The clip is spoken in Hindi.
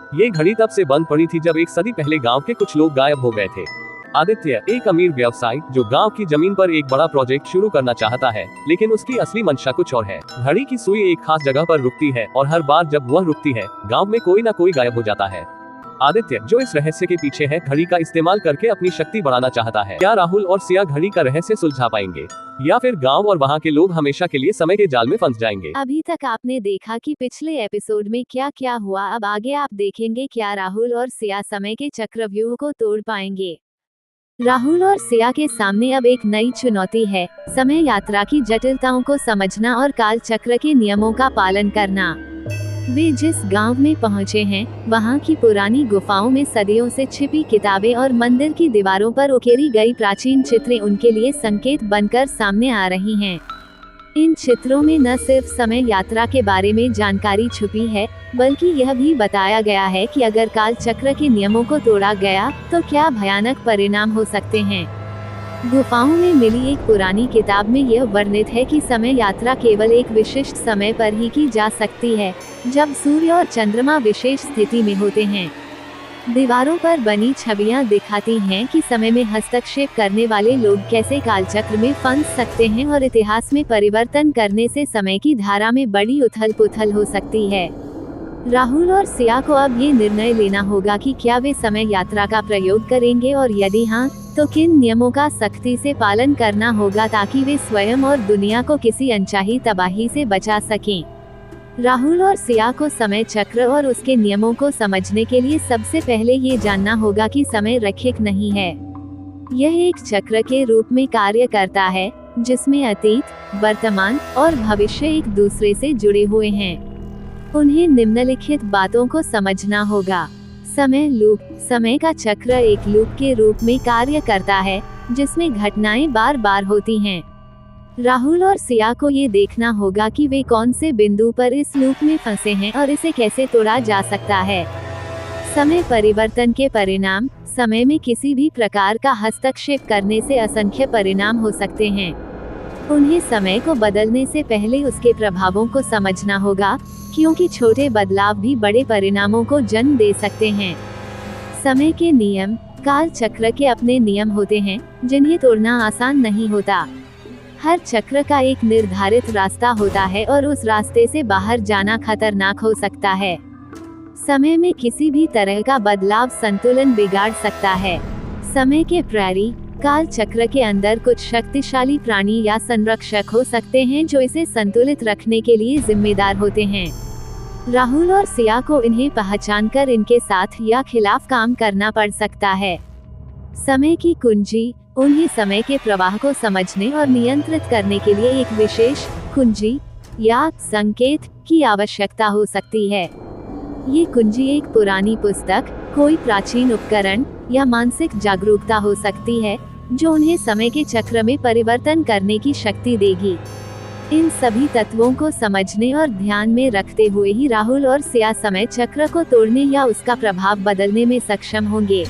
ये घड़ी तब से बंद पड़ी थी जब एक सदी पहले गांव के कुछ लोग गायब हो गए थे। आदित्य एक अमीर व्यवसायी जो गांव की जमीन पर एक बड़ा प्रोजेक्ट शुरू करना चाहता है, लेकिन उसकी असली मंशा कुछ और है। घड़ी की सुई एक खास जगह पर रुकती है और हर बार जब वह रुकती है, गांव में कोई न कोई गायब हो जाता है। आदित्य जो इस रहस्य के पीछे है, घड़ी का इस्तेमाल करके अपनी शक्ति बढ़ाना चाहता है। क्या राहुल और सिया घड़ी का रहस्य सुलझा पाएंगे, या फिर गांव और वहां के लोग हमेशा के लिए समय के जाल में फंस जाएंगे? अभी तक आपने देखा कि पिछले एपिसोड में क्या क्या हुआ। अब आगे आप देखेंगे क्या राहुल और सिया समय के चक्रव्यूह को तोड़ पाएंगे। राहुल और सिया के सामने अब एक नई चुनौती है, समय यात्रा की जटिलताओं को समझना और काल चक्र के नियमों का पालन करना। वे जिस गांव में पहुंचे हैं, वहां की पुरानी गुफाओं में सदियों से छिपी किताबें और मंदिर की दीवारों पर उकेरी गई प्राचीन चित्रें उनके लिए संकेत बनकर सामने आ रही हैं। इन चित्रों में न सिर्फ समय यात्रा के बारे में जानकारी छुपी है, बल्कि यह भी बताया गया है कि अगर काल चक्र के नियमों को तोड़ा गया तो क्या भयानक परिणाम हो सकते हैं। गुफाओं में मिली एक पुरानी किताब में यह वर्णित है कि समय यात्रा केवल एक विशिष्ट समय पर ही की जा सकती है, जब सूर्य और चंद्रमा विशेष स्थिति में होते हैं। दीवारों पर बनी छवियां दिखाती हैं कि समय में हस्तक्षेप करने वाले लोग कैसे कालचक्र में फंस सकते हैं और इतिहास में परिवर्तन करने से समय की धारा में बड़ी उथल-पुथल हो सकती है। राहुल और सिया को अब ये निर्णय लेना होगा कि क्या वे समय यात्रा का प्रयोग करेंगे, और यदि हाँ, तो किन नियमों का सख्ती से पालन करना होगा ताकि वे स्वयं और दुनिया को किसी अनचाही तबाही से बचा सकें। राहुल और सिया को समय चक्र और उसके नियमों को समझने के लिए सबसे पहले ये जानना होगा कि समय रैखिक नहीं है। यह एक चक्र के रूप में कार्य करता है, जिसमें अतीत, वर्तमान और भविष्य एक दूसरे से जुड़े हुए हैं। उन्हें निम्नलिखित बातों को समझना होगा। समय लूप। समय का चक्र एक लूप के रूप में कार्य करता है, जिसमें घटनाएं बार बार होती हैं। राहुल और सिया को ये देखना होगा कि वे कौन से बिंदु पर इस लूप में फंसे हैं और इसे कैसे तोड़ा जा सकता है। समय परिवर्तन के परिणाम। समय में किसी भी प्रकार का हस्तक्षेप करने से असंख्य परिणाम हो सकते हैं। उन्हें समय को बदलने से पहले उसके प्रभावों को समझना होगा, क्योंकि छोटे बदलाव भी बड़े परिणामों को जन्म दे सकते हैं। समय के नियम। काल चक्र के अपने नियम होते हैं, जिन्हें तोड़ना आसान नहीं होता। हर चक्र का एक निर्धारित रास्ता होता है और उस रास्ते से बाहर जाना खतरनाक हो सकता है। समय में किसी भी तरह का बदलाव संतुलन बिगाड़ सकता है। समय के प्रहरी। काल चक्र के अंदर कुछ शक्तिशाली प्राणी या संरक्षक हो सकते हैं जो इसे संतुलित रखने के लिए जिम्मेदार होते हैं। राहुल और सिया को इन्हें पहचानकर इनके साथ या खिलाफ काम करना पड़ सकता है। समय की कुंजी। उन्हें समय के प्रवाह को समझने और नियंत्रित करने के लिए एक विशेष कुंजी या संकेत की आवश्यकता हो सकती है। ये कुंजी एक पुरानी पुस्तक, कोई प्राचीन उपकरण या मानसिक जागरूकता हो सकती है, जो उन्हें समय के चक्र में परिवर्तन करने की शक्ति देगी। इन सभी तत्वों को समझने और ध्यान में रखते हुए ही राहुल और सिया समय चक्र को तोड़ने या उसका प्रभाव बदलने में सक्षम होंगे।